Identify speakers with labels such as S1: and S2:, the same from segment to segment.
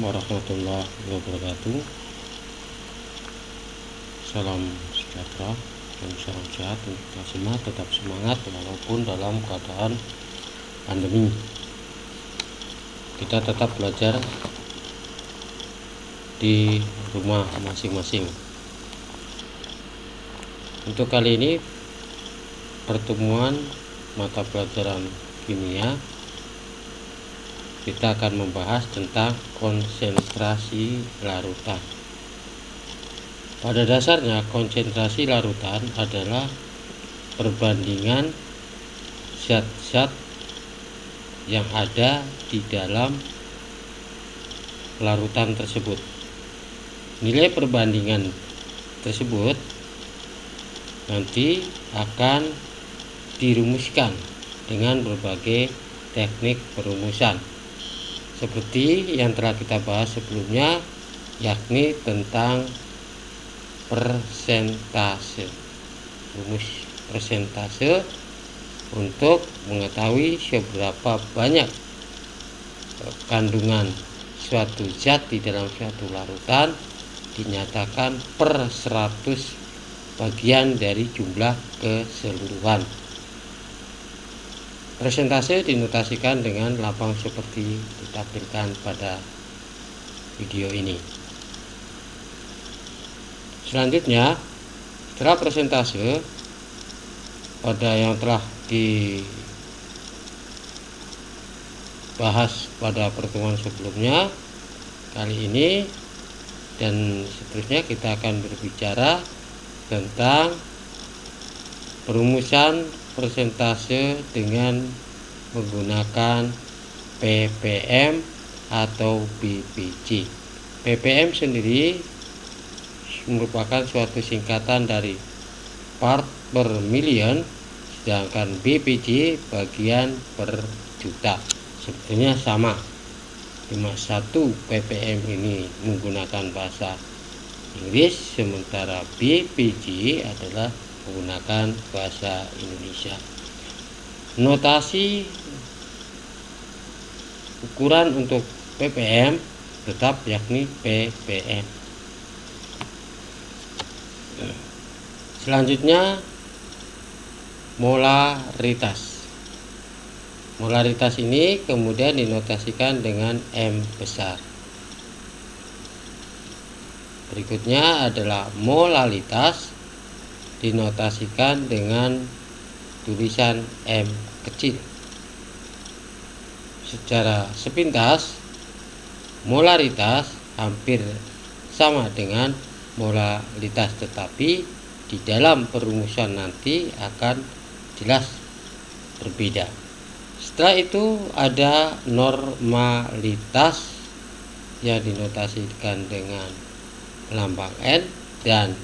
S1: warahmatullahi wabarakatuh. Salam sejahtera dan salam sehat untuk kita semua. Tetap semangat walaupun dalam keadaan pandemi. Kita tetap belajar di rumah masing-masing. Untuk kali ini pertemuan mata pelajaran kimia, kita akan membahas tentang konsentrasi larutan. Pada dasarnya konsentrasi larutan adalah perbandingan zat-zat yang ada di dalam larutan tersebut. Nilai perbandingan tersebut nanti akan dirumuskan dengan berbagai teknik perumusan seperti yang telah kita bahas sebelumnya, yakni tentang persentase. Rumus persentase untuk mengetahui seberapa banyak kandungan suatu zat di dalam suatu larutan dinyatakan per 100 bagian dari jumlah keseluruhan. Persentase dinotasikan dengan lambang seperti ditampilkan pada video ini. Selanjutnya, setelah persentase pada yang telah dibahas pada pertemuan sebelumnya, kali ini dan seterusnya kita akan berbicara tentang perumusan persentase dengan menggunakan ppm atau BPC. ppm sendiri merupakan suatu singkatan dari part per million, sedangkan BPC bagian per juta. Sebetulnya sama, cuma satu ppm ini menggunakan bahasa Inggris, sementara BPC adalah menggunakan bahasa Indonesia. Notasi ukuran untuk ppm tetap yakni ppm. Selanjutnya, molaritas. Molaritas ini kemudian dinotasikan dengan M besar. Berikutnya adalah molalitas, dinotasikan dengan tulisan M kecil. Secara sepintas, molaritas hampir sama dengan molalitas, tetapi di dalam perumusan nanti akan jelas berbeda. Setelah itu ada normalitas yang dinotasikan dengan lambang N dan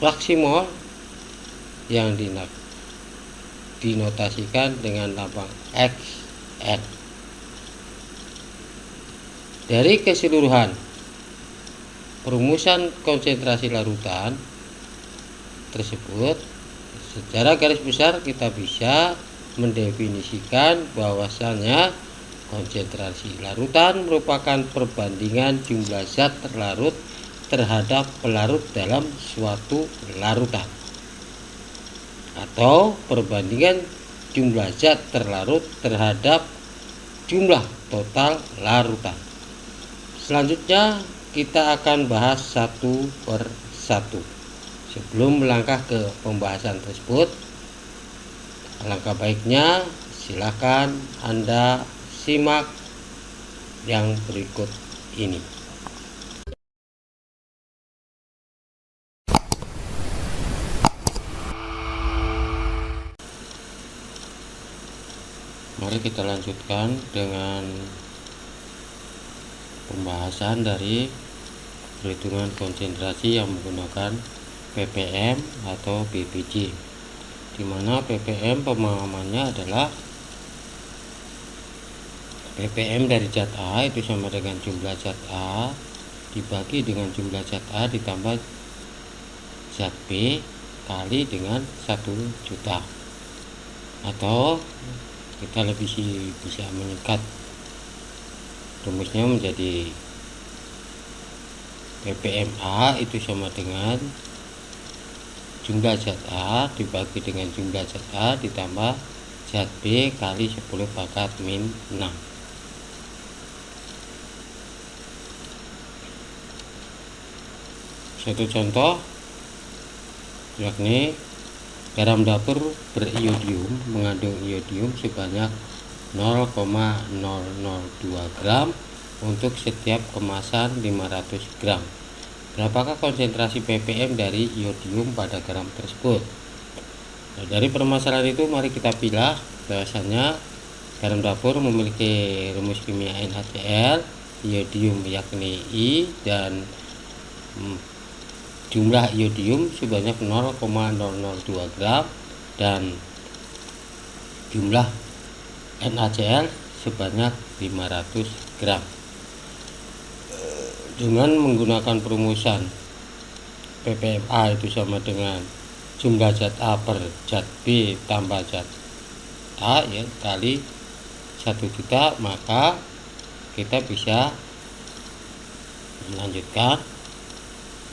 S1: fraksi mol yang dinotasikan dengan lambang XN. Dari keseluruhan perumusan konsentrasi larutan tersebut, secara garis besar kita bisa mendefinisikan bahwasanya konsentrasi larutan merupakan perbandingan jumlah zat terlarut terhadap pelarut dalam suatu larutan, atau perbandingan jumlah zat terlarut terhadap jumlah total larutan. Selanjutnya kita akan bahas satu per satu. Sebelum melangkah ke pembahasan tersebut, alangkah baiknya silakan Anda simak yang berikut ini. Mari kita lanjutkan dengan pembahasan dari perhitungan konsentrasi yang menggunakan ppm atau BPC, di mana ppm pemahamannya adalah ppm dari zat A itu sama dengan jumlah zat A dibagi dengan jumlah zat A ditambah zat B kali dengan 1 juta, atau kita lebih bisa menyingkat rumusnya menjadi ppm A itu sama dengan jumlah zat A dibagi dengan jumlah zat A ditambah zat B kali 10 pangkat min 6. Satu contoh yakni garam dapur beriodium mengandung iodium sebanyak 0,002 gram untuk setiap kemasan 500 gram. Berapakah konsentrasi ppm dari iodium pada garam tersebut? Nah, dari permasalahan itu mari kita pilih bahwasannya garam dapur memiliki rumus kimia NaCl, iodium yakni I, dan jumlah iodium sebanyak 0,002 gram dan jumlah NaCl sebanyak 500 gram. Dengan menggunakan perumusan ppm A itu sama dengan jumlah zat A per zat B tambah zat A ya kali 1 juta, maka kita bisa melanjutkan,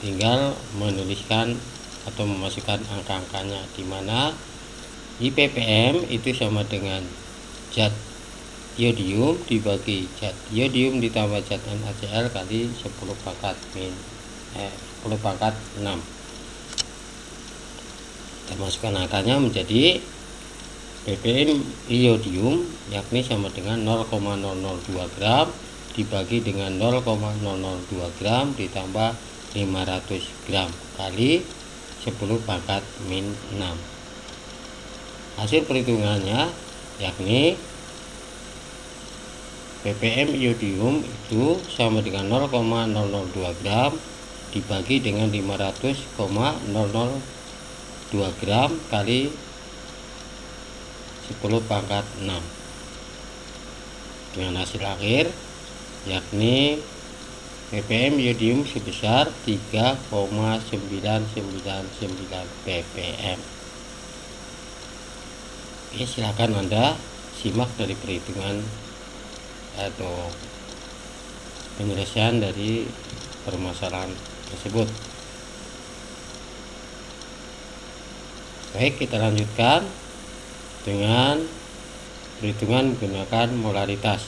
S1: tinggal menuliskan atau memasukkan angka-angkanya, di mana IPPM itu sama dengan zat iodium dibagi zat iodium ditambah zat NaCl kali 10 pangkat 6. Kita masukkan angkanya menjadi ppm iodium yakni sama dengan 0,002 gram dibagi dengan 0,002 gram ditambah 500 gram kali 10 pangkat min 6. Hasil perhitungannya yakni ppm iodium itu sama dengan 0,002 gram dibagi dengan 500,002 gram kali 10 pangkat 6 dengan hasil akhir yakni ppm iodium sebesar 3,999 ppm. Oke, silakan Anda simak dari perhitungan atau penyelesaian dari permasalahan tersebut. Baik, kita lanjutkan dengan perhitungan menggunakan molaritas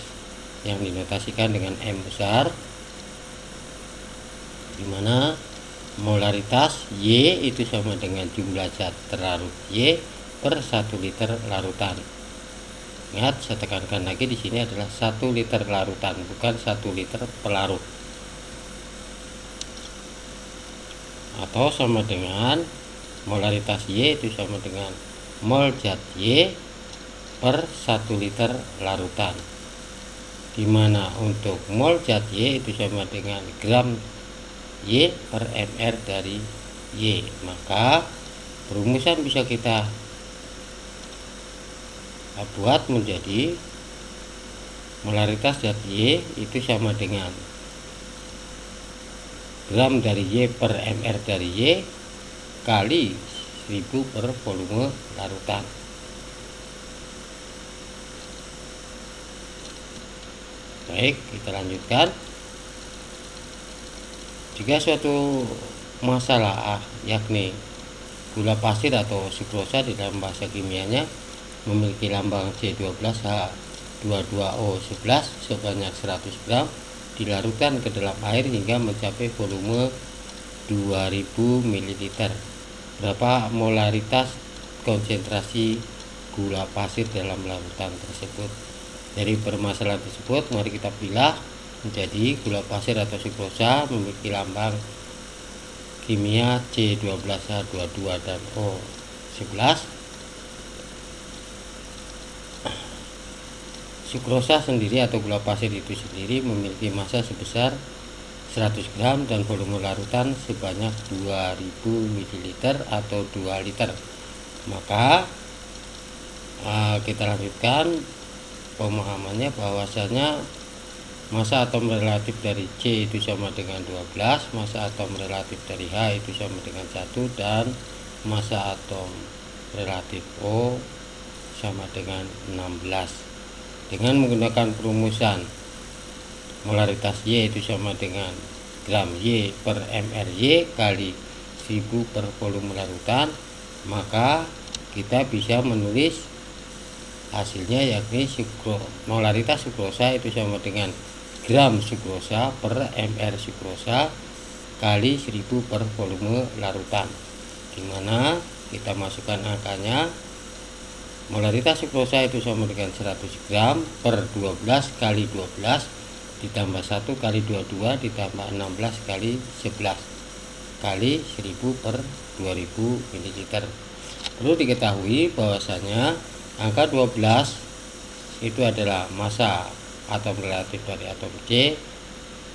S1: yang dinotasikan dengan M besar, di mana molaritas Y itu sama dengan jumlah zat terlarut Y per 1 liter larutan. Ingat, saya tekankan lagi di sini adalah 1 liter larutan, bukan 1 liter pelarut. Atau sama dengan molaritas Y itu sama dengan mol zat Y per 1 liter larutan. Dimana untuk mol zat Y itu sama dengan gram Y per mr dari Y. Maka perumusan bisa kita buat menjadi molaritas zat Y itu sama dengan gram dari Y per mr dari Y kali 1000 per volume larutan. Baik, kita lanjutkan. Jika suatu masalah yakni gula pasir atau sukrosa di dalam bahasa kimianya memiliki lambang C12H22O11 sebanyak 100 gram dilarutkan ke dalam air hingga mencapai volume 2000 ml. Berapa molaritas konsentrasi gula pasir dalam larutan tersebut? Dari permasalahan tersebut mari kita pilih menjadi gula pasir atau sukrosa memiliki lambang kimia C12H22 dan O11. Sukrosa sendiri atau gula pasir itu sendiri memiliki massa sebesar 100 gram dan volume larutan sebanyak 2000 ml atau 2 liter. Maka kita lanjutkan pemahamannya bahwasanya massa atom relatif dari C itu sama dengan 12, massa atom relatif dari H itu sama dengan 1, dan massa atom relatif O sama dengan 16. Dengan menggunakan perumusan molaritas Y itu sama dengan gram Y per mRY kali 1000 per volume larutan, maka kita bisa menulis hasilnya yakni molaritas sukrosa itu sama dengan gram sukrosa per mR sukrosa kali 1000 per volume larutan, dimana kita masukkan angkanya. Molaritas sukrosa itu sama dengan 100 gram per 12 kali 12 ditambah 1 kali 22 ditambah 16 kali 11 kali 1000 per 2000 ml. Perlu diketahui bahwasanya angka 12 itu adalah massa atom relatif dari atom C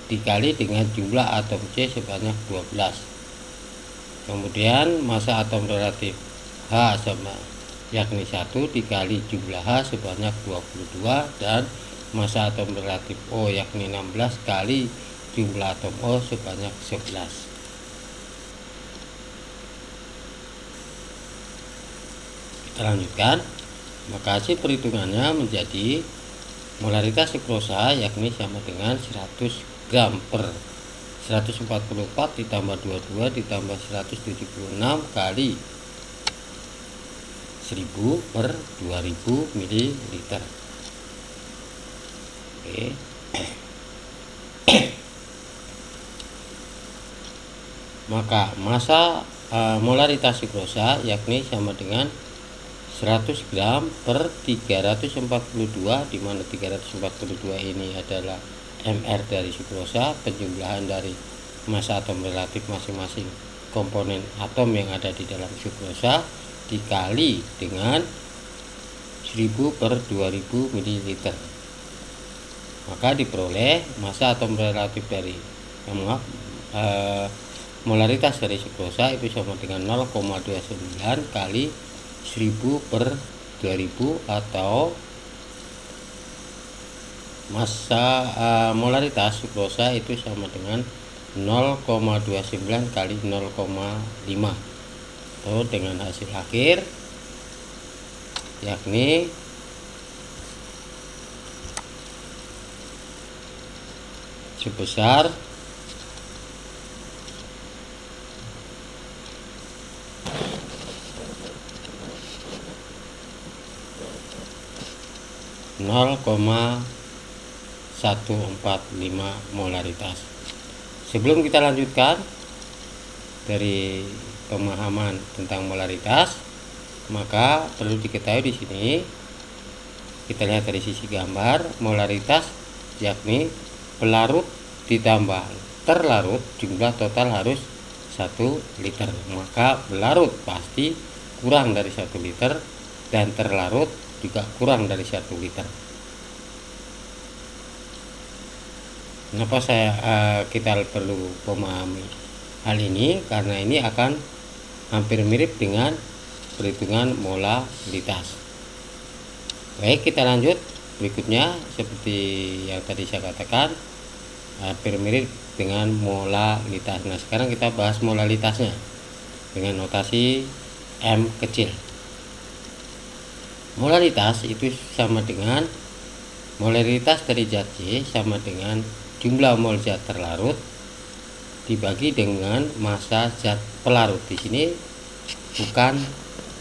S1: dikali dengan jumlah atom C sebanyak 12. Kemudian massa atom relatif H sama yakni 1 dikali jumlah H sebanyak 22, dan massa atom relatif O yakni 16 kali jumlah atom O sebanyak 11. Kita lanjutkan. Maka hasil perhitungannya menjadi molaritas sukrosa yakni sama dengan 100 gram per 144 ditambah 22 ditambah 176 kali 1000 per 2000 ml. Oke. Maka massa molaritas sukrosa yakni sama dengan 100 gram per 342, di mana 342 ini adalah mR dari sukrosa, penjumlahan dari massa atom relatif masing-masing komponen atom yang ada di dalam sukrosa dikali dengan 1000 per 2000 ml. Maka diperoleh massa atom relatif dari molaritas dari sukrosa itu sama dengan 0,29 kali 1000 per 2000, atau massa molaritas sukrosa itu sama dengan 0,29 kali 0,5, atau dengan hasil akhir yakni sebesar 0,145 molaritas. Sebelum kita lanjutkan dari pemahaman tentang molaritas, maka perlu diketahui di sini kita lihat dari sisi gambar, molaritas yakni pelarut ditambah terlarut, jumlah total harus 1 liter. Maka pelarut pasti kurang dari 1 liter dan terlarut juga kurang dari 1 liter. Kenapa kita perlu memahami hal ini? Karena ini akan hampir mirip dengan perhitungan molaritas. Baik, kita lanjut berikutnya. Seperti yang tadi saya katakan, hampir mirip dengan molaritas. Nah, sekarang kita bahas molaritasnya dengan notasi M kecil. Molaritas itu sama dengan molaritas dari zat C sama dengan jumlah mol zat terlarut dibagi dengan massa zat pelarut. Di sini bukan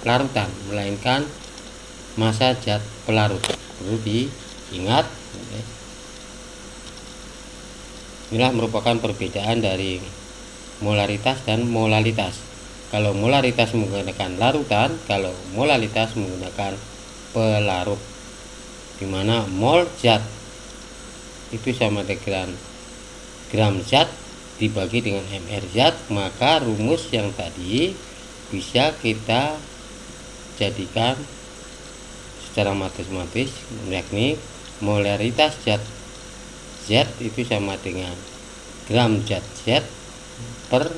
S1: larutan, melainkan massa zat pelarut. Perlu diingat. Inilah merupakan perbedaan dari molaritas dan molalitas. Kalau molaritas menggunakan larutan, kalau molalitas menggunakan pelarut, dimana mol zat itu sama dengan gram zat dibagi dengan mR zat. Maka rumus yang tadi bisa kita jadikan secara matematis, yakni molaritas zat Z itu sama dengan gram zat Z per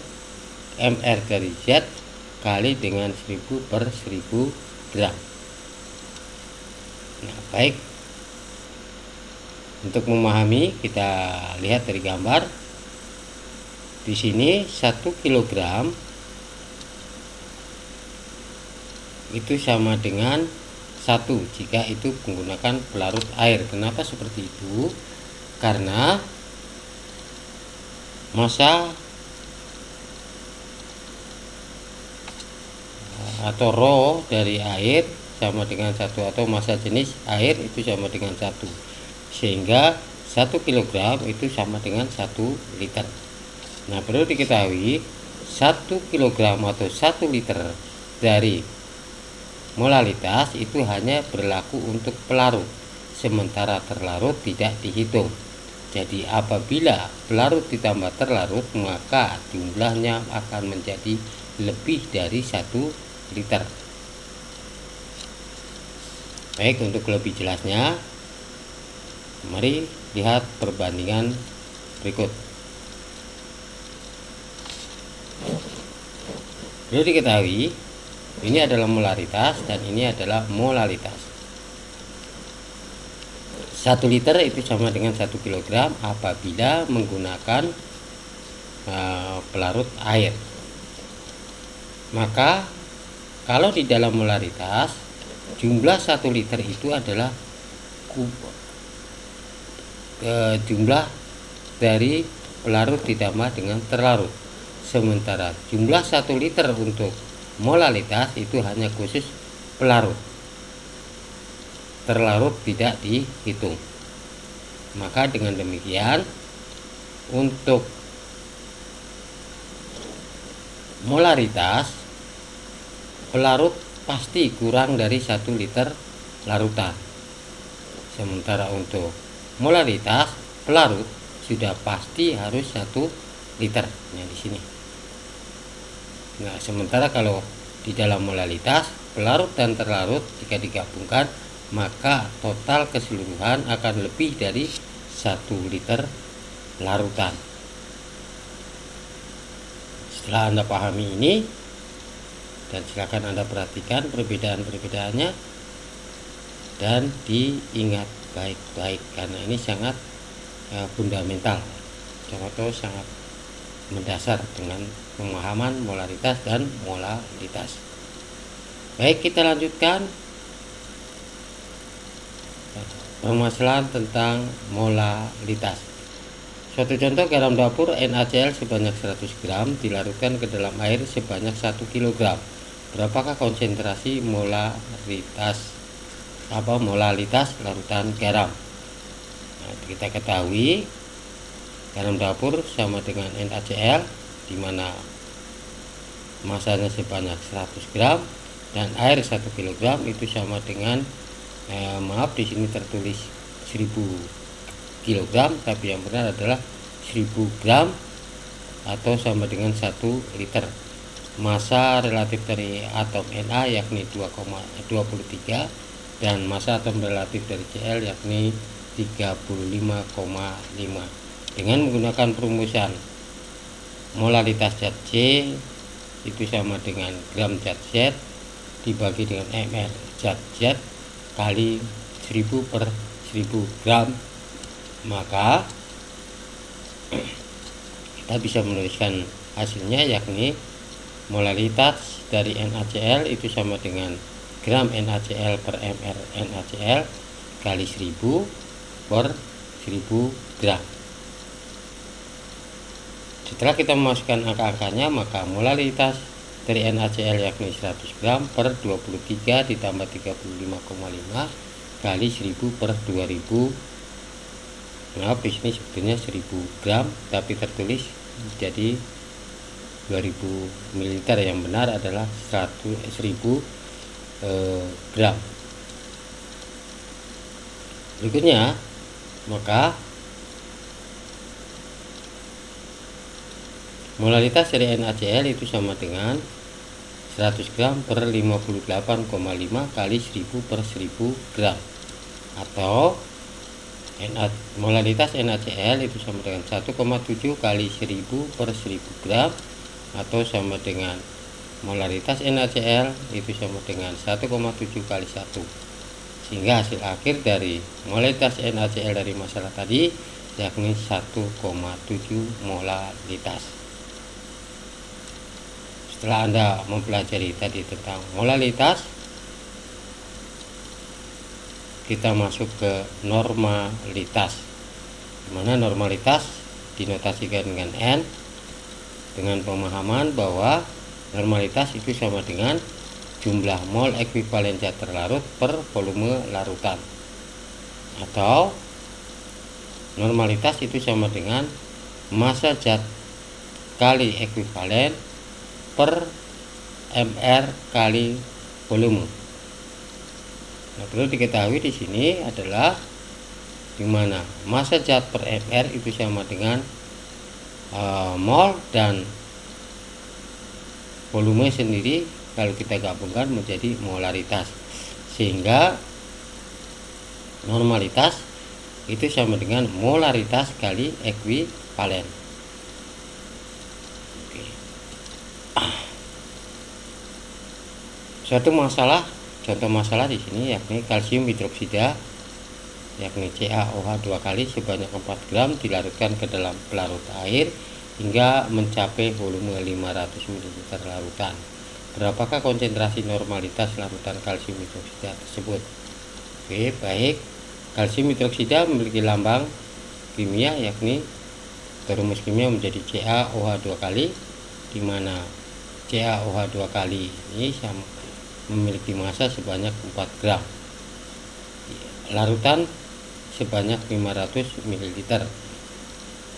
S1: mR dari Z kali dengan 1000 per 1000 gram. Nah, baik, untuk memahami kita lihat dari gambar. Di sini 1 kg itu sama dengan 1 jika itu menggunakan pelarut air. Kenapa seperti itu? Karena massa atau rho dari air sama dengan 1, atau massa jenis air itu sama dengan 1, sehingga 1 kg itu sama dengan 1 liter. Nah, perlu diketahui 1 kg atau 1 liter dari molalitas itu hanya berlaku untuk pelarut, sementara terlarut tidak dihitung. Jadi apabila pelarut ditambah terlarut, maka jumlahnya akan menjadi lebih dari 1 liter. Baik, untuk lebih jelasnya, mari lihat perbandingan berikut. Perlu diketahui, ini adalah molaritas dan ini adalah molalitas. 1 liter itu sama dengan 1 kg apabila menggunakan pelarut air. Maka kalau di dalam molaritas, jumlah 1 liter itu adalah jumlah dari pelarut ditambah dengan terlarut, sementara jumlah 1 liter untuk molalitas itu hanya khusus pelarut, terlarut tidak dihitung. Maka dengan demikian, untuk molaritas, pelarut pasti kurang dari 1 liter larutan, sementara untuk molaritas pelarut sudah pasti harus 1 liter. Nah, di sini. Nah, sementara kalau di dalam molalitas, pelarut dan terlarut jika digabungkan, maka total keseluruhan akan lebih dari 1 liter larutan. Setelah Anda pahami ini, dan silakan Anda perhatikan perbedaan-perbedaannya dan diingat baik-baik, karena ini sangat fundamental atau sangat mendasar dengan pemahaman molaritas dan molalitas. Baik, kita lanjutkan permasalahan tentang molalitas. Suatu contoh, garam dapur NaCl sebanyak 100 gram dilarutkan ke dalam air sebanyak 1 kg. Berapakah konsentrasi molalitas larutan garam? Nah, kita ketahui garam dapur sama dengan NaCl, di mana masanya sebanyak 100 gram dan air 1 kg itu sama dengan di sini tertulis 1000 kg, tapi yang benar adalah 1000 gram atau sama dengan 1 liter. Massa relatif dari atom Na yakni 2,23 dan massa atom relatif dari Cl yakni 35,5. Dengan menggunakan perumusan molalitas zat C itu sama dengan gram zat Z dibagi dengan ml zat Z kali 1000 per 1000 gram, maka kita bisa menuliskan hasilnya, yakni molalitas dari NaCl itu sama dengan gram NaCl per ml NaCl kali 1000 per 1000 gram. Setelah kita memasukkan angka-angkanya, maka molalitas dari NaCl yakni 100 gram per 23 ditambah 35,5 kali 1000 per 2000. Nah, di sini sebetulnya 1000 gram tapi tertulis jadi 2000 ml, yang benar adalah 1000 gram. Berikutnya, maka molalitas dari NaCl itu sama dengan 100 gram per 58,5 kali 1000 per 1000 gram, atau molalitas NaCl itu sama dengan 1,7 kali 1000 per 1000 gram, atau sama dengan molaritas NaCl itu sama dengan 1,7 kali 1, sehingga hasil akhir dari molaritas NaCl dari masalah tadi yakni 1,7 molalitas. Setelah Anda mempelajari tadi tentang molalitas, kita masuk ke normalitas. Dimana normalitas dinotasikan dengan N, dengan pemahaman bahwa normalitas itu sama dengan jumlah mol ekuivalen zat terlarut per volume larutan, atau normalitas itu sama dengan massa zat kali ekuivalen per mR kali volume. Nah, perlu diketahui di sini adalah di mana massa zat per mR itu sama dengan mol, dan volume sendiri kalau kita gabungkan menjadi molaritas, sehingga normalitas itu sama dengan molaritas kali ekuivalen. Contoh masalah di sini yakni kalsium hidroksida, yakni CaOH 2 kali sebanyak 4 gram dilarutkan ke dalam pelarut air hingga mencapai volume 500 ml larutan. Berapakah konsentrasi normalitas larutan kalsium hidroksida tersebut? Oke, baik. Kalsium hidroksida memiliki lambang kimia yakni rumus kimia menjadi CaOH 2 kali, di mana CaOH 2 kali ini memiliki massa sebanyak 4 gram. Larutan sebanyak 500 ml.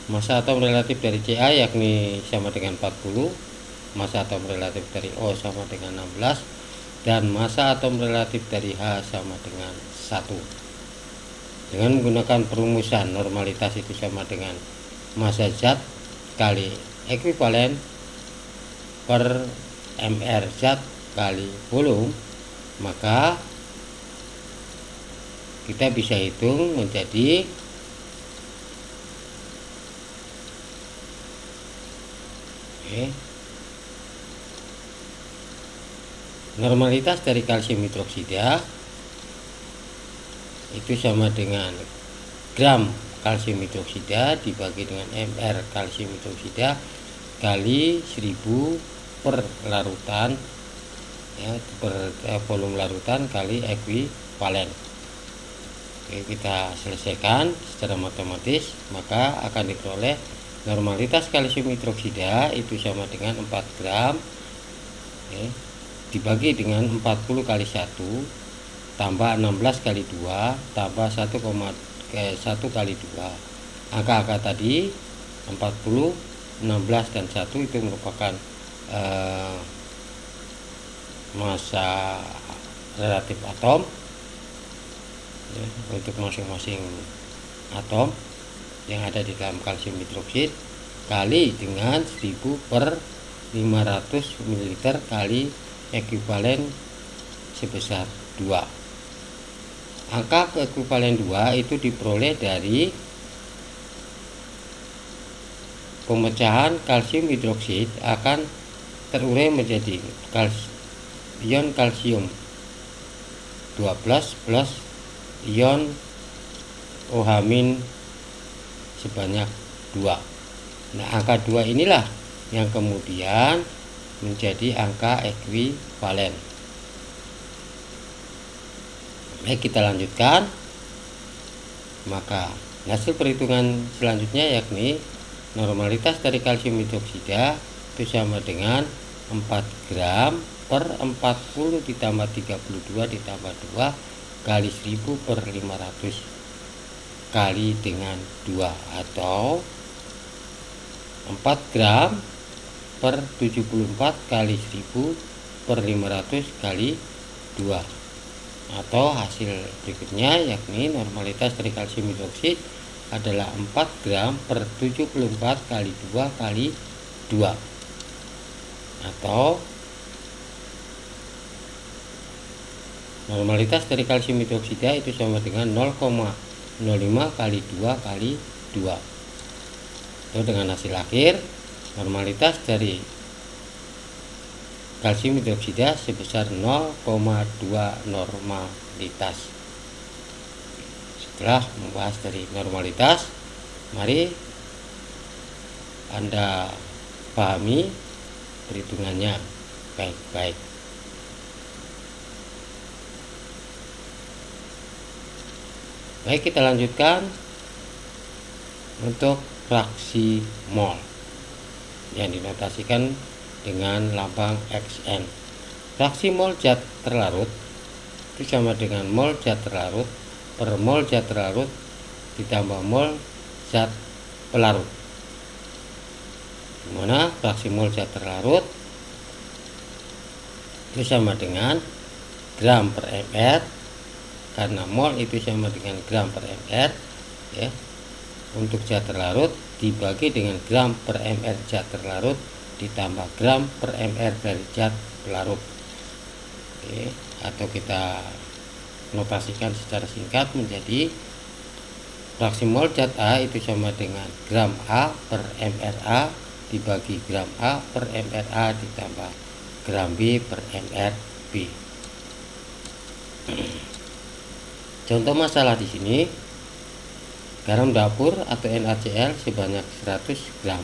S1: Massa atom relatif dari Ca yakni sama dengan 40, massa atom relatif dari O sama dengan 16, dan massa atom relatif dari H sama dengan 1. Dengan menggunakan perumusan normalitas itu sama dengan massa zat kali ekuivalen per mR zat kali volume, maka kita bisa hitung menjadi normalitas dari kalsium hidroksida itu sama dengan gram kalsium hidroksida dibagi dengan mR kalsium hidroksida kali 1000 per larutan, ya, per volume larutan kali ekuivalen. Oke, kita selesaikan secara matematis, maka akan diperoleh normalitas kalsium hidroksida itu sama dengan 4 gram, oke, dibagi dengan 40 kali 1 tambah 16 kali 2 tambah 1 kali 2. Angka-angka tadi 40, 16 dan 1 itu merupakan massa relatif atom, ya, untuk masing-masing atom yang ada di dalam kalsium hidroksid kali dengan 1000 per 500 ml kali ekuivalen sebesar 2. Angka ekuivalen 2 itu diperoleh dari pemecahan kalsium hidroksid akan terurai menjadi ion kalsium 2+ plus ion OH- sebanyak 2. Nah, angka 2 inilah yang kemudian menjadi angka ekuivalen. Baik, kita lanjutkan. Maka hasil perhitungan selanjutnya yakni normalitas dari kalsium hidroksida itu sama dengan 4 gram per 40 ditambah 32 ditambah 2 kali 1000 per 500 kali dengan 2, atau 4 gram per 74 kali 1000 per 500 kali 2, atau hasil berikutnya yakni normalitas dari kalsium hidroksida adalah 4 gram per 74 kali 2 kali 2, atau normalitas dari kalsium hidroksida itu sama dengan 0,05 kali 2 kali 2. Itu dengan hasil akhir normalitas dari kalsium hidroksida sebesar 0,2 normalitas. Setelah membahas dari normalitas, mari Anda pahami perhitungannya baik-baik. Baik, kita lanjutkan untuk fraksi mol yang dinotasikan dengan lambang Xn. Fraksi mol zat terlarut itu sama dengan mol zat terlarut per mol zat terlarut ditambah mol zat pelarut, dimana fraksi mol zat terlarut itu sama dengan gram per ml, karena mol itu sama dengan gram per ml ya. Untuk zat terlarut dibagi dengan gram per ml zat terlarut ditambah gram per ml dari zat pelarut. Oke, atau kita notasikan secara singkat menjadi fraksi mol zat A itu sama dengan gram A per ml A dibagi gram A per ml A ditambah gram B per ml B. Contoh masalah di sini, garam dapur atau NaCl sebanyak 100 gram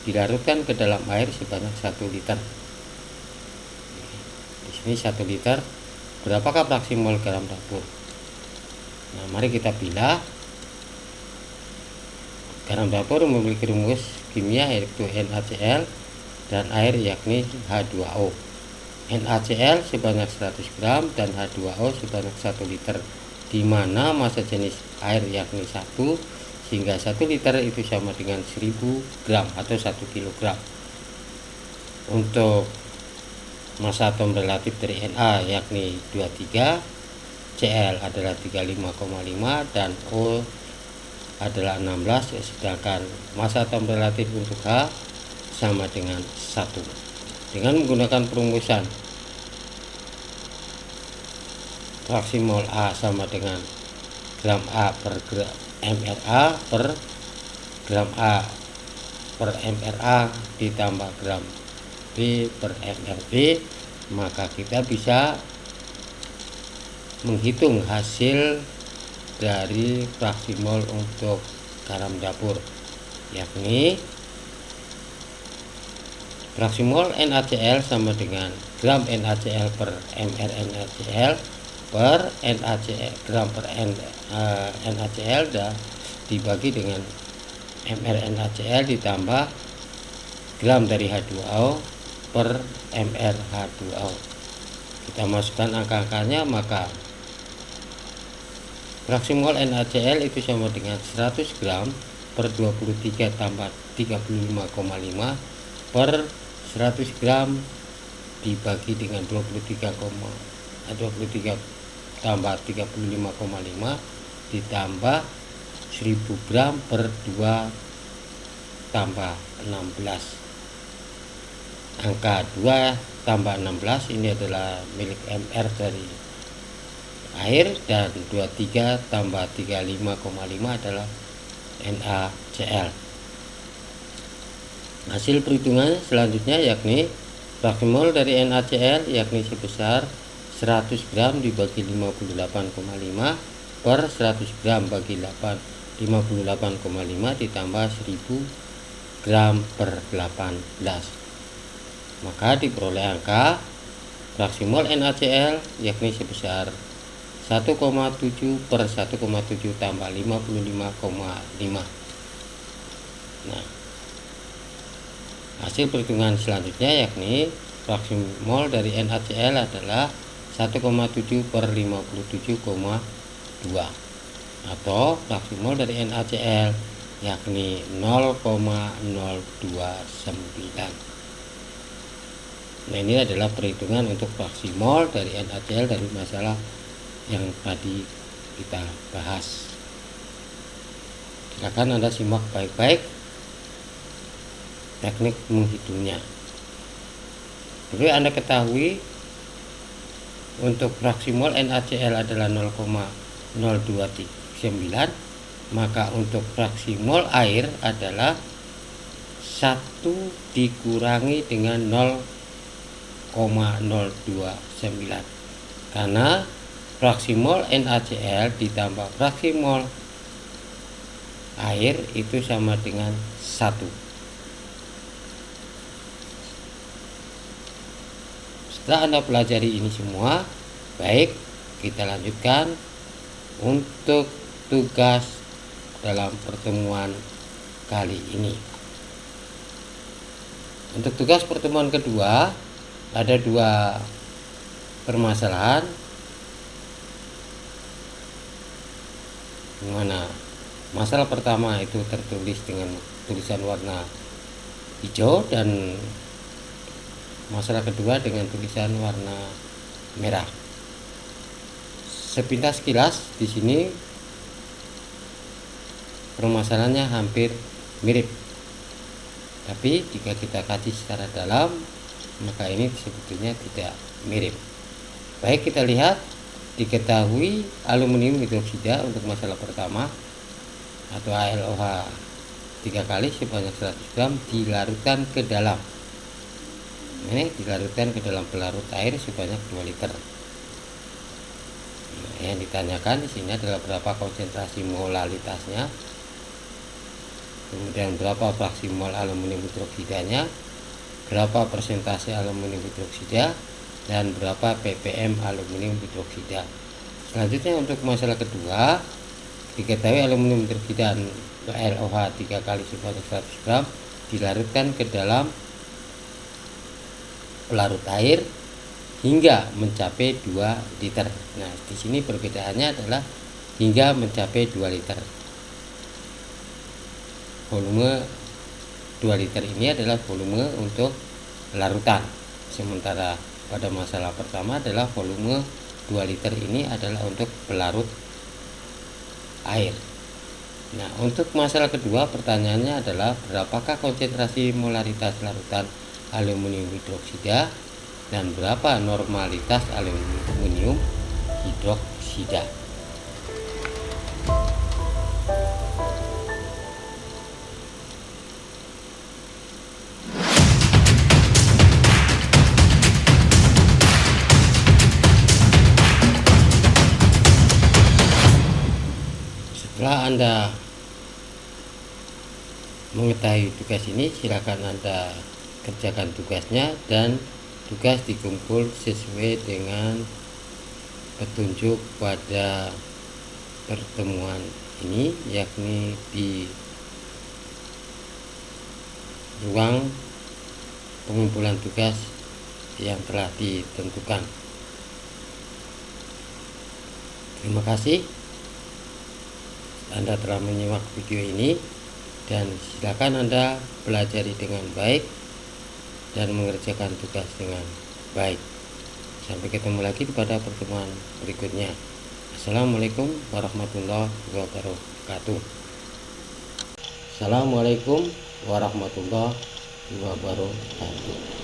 S1: dilarutkan ke dalam air sebanyak 1 liter. Di sini 1 liter, berapakah fraksi mol garam dapur? Nah, mari kita pilih. Garam dapur memiliki rumus kimia yaitu NaCl dan air yakni H2O. NaCl sebanyak 100 gram dan H2O sebanyak 1 liter, di mana massa jenis air yakni 1, sehingga 1 liter itu sama dengan 1000 gram atau 1 kg. Untuk massa atom relatif dari Na yakni 23, Cl adalah 35,5 dan O adalah 16, sedangkan massa atom relatif untuk H sama dengan 1. Dengan menggunakan perumusan fraksi mol A sama dengan gram A per mRA per gram A per mRA ditambah gram B per mRB, maka kita bisa menghitung hasil dari fraksi mol untuk garam dapur, yakni fraksi mol NaCl sama dengan gram NaCl per mR NaCl per NaCl gram per NaCl dibagi dengan mR NaCl ditambah gram dari H2O per mR H2O. Kita masukkan angka-angkanya, maka fraksi mol NaCl itu sama dengan 100 gram per 23 tambah 35,5 per 100 gram dibagi dengan 23 tambah 35,5 ditambah 1000 gram per 2 tambah 16. Angka 2 tambah 16 ini adalah milik mR dari air, dan 23 tambah 35,5 adalah NaCl. Hasil perhitungan selanjutnya yakni fraksi mol dari NaCl yakni sebesar 100 gram dibagi 58,5 per 100 gram bagi 58,5 ditambah 1000 gram per 18. Maka diperoleh angka fraksi mol NaCl yakni sebesar 1,7 per 1,7 tambah 55,5. Nah, hasil perhitungan selanjutnya yakni fraksi mol dari NaCl adalah 1,7 per 57,2 atau fraksi mol dari NaCl yakni 0,029. Nah, ini adalah perhitungan untuk fraksi mol dari NaCl dari masalah yang tadi kita bahas. Silakan Anda simak baik-baik teknik menghitungnya. Perlu Anda ketahui untuk fraksi mol NaCl adalah 0,029, maka untuk fraksi mol air adalah 1 dikurangi dengan 0,029, karena fraksi mol NaCl ditambah fraksi mol air itu sama dengan 1. Setelah Anda pelajari ini semua, baik, kita lanjutkan untuk tugas dalam pertemuan kali ini. Untuk tugas pertemuan kedua ada dua permasalahan, di mana masalah pertama itu tertulis dengan tulisan warna hijau dan masalah kedua dengan tulisan warna merah. Sepintas kilas di sini permasalahannya hampir mirip, tapi jika kita kaji secara dalam maka ini sebetulnya tidak mirip. Baik, kita lihat. Diketahui aluminium hidroksida untuk masalah pertama atau ALOH 3 kali sebanyak 100 gram dilarutkan ke dalam, ini dilarutkan ke dalam pelarut air sebanyak 2 liter. Yang ditanyakan di sini adalah berapa konsentrasi molalitasnya, kemudian berapa fraksi mol aluminium hidroksidanya, berapa persentase aluminium hidroksida, dan berapa ppm aluminium hidroksida. Selanjutnya untuk masalah kedua, diketahui aluminium hidroksida ALOH 3 kali sebanyak 100 gram dilarutkan ke dalam pelarut air hingga mencapai 2 liter. Nah, di sini perbedaannya adalah hingga mencapai 2 liter. Volume 2 liter ini adalah volume untuk larutan, sementara pada masalah pertama adalah volume 2 liter ini adalah untuk pelarut air. Nah, untuk masalah kedua pertanyaannya adalah berapakah konsentrasi molaritas larutan aluminium hidroksida dan berapa normalitas aluminium hidroksida. Setelah Anda mengetahui tugas ini, silakan Anda kerjakan tugasnya dan tugas dikumpul sesuai dengan petunjuk pada pertemuan ini, yakni di ruang pengumpulan tugas yang telah ditentukan. Terima kasih Anda telah menyimak video ini, dan silakan Anda pelajari dengan baik dan mengerjakan tugas dengan baik. Sampai ketemu lagi pada pertemuan berikutnya. Assalamualaikum warahmatullahi wabarakatuh. Assalamualaikum warahmatullahi wabarakatuh.